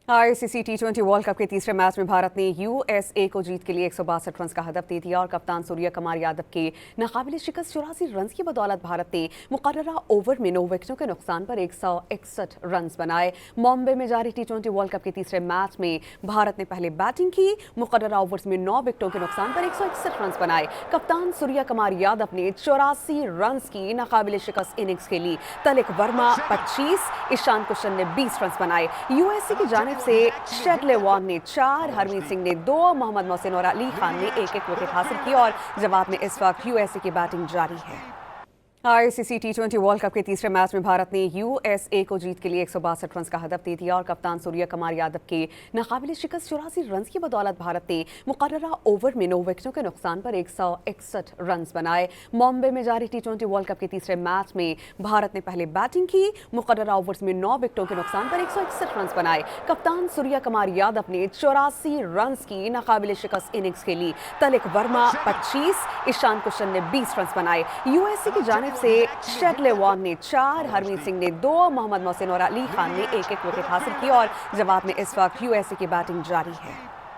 ICC टी20 world cup के तीसरे match में भारत ने यूएसए को जीत के लिए 162 रन का हदफ दे दिया और कप्तान सूर्य कुमार यादव के नाकाबिले शिकस्त 84 रन की बदौलत भारत ने मुकर्ररा ओवर में 9 विकेटों के नुकसान पर 161 रन बनाए। मुंबई में जारी टी20 वर्ल्ड कप के तीसरे मैच में भारत ने पहले बैटिंग की। मुकर्ररा ओवर्स में 9 विकेटों के नुकसान पर 161 रन बनाए। कप्तान सूर्य कुमार यादव ने 84 रन की नाकाबिले शिकस्त इनिंग्स खेली। तलिक वर्मा 25, ईशान किशन ने 20 रन बनाए। यूएसए की जानिब से शेडले वॉन ने 4, हरमीत सिंह ने 2, मोहम्मद मोहसिन और अली खान ने एक विकेट हासिल की और जवाब में इस वक्त यूएसए की बैटिंग जारी है। आईसीसी टी20 वर्ल्ड कप के तीसरे मैच में भारत ने यूएसए को जीत के लिए 162 रन का हदफ दे दिया और कप्तान सूर्य कुमार यादव के नाकाबिले शिकस्त 84 रन की बदौलत भारत ने मुकर्ररा ओवर में 9 विकेटों के नुकसान पर 161 रन बनाए। मुंबई में जारी टी20 वर्ल्ड कप के तीसरे मैच में भारत ने पहले बैटिंग की। मुकर्ररा ओवर्स में 9 विकेटों के नुकसान पर 161 रन बनाए। कप्तान सूर्य कुमार यादव ने 84 रन की नाकाबिले शिकस्त इनिंग्स खेली। तलिक वर्मा 25, ईशान किशन ने 20 रन बनाए। यूएसए की जानिब से शेडले वॉन ने 4, हरमीत सिंह ने 2, मोहम्मद मोहसिन और अली खान ने एक विकेट हासिल की और जवाब में इस वक्त यूएसए की बैटिंग जारी है।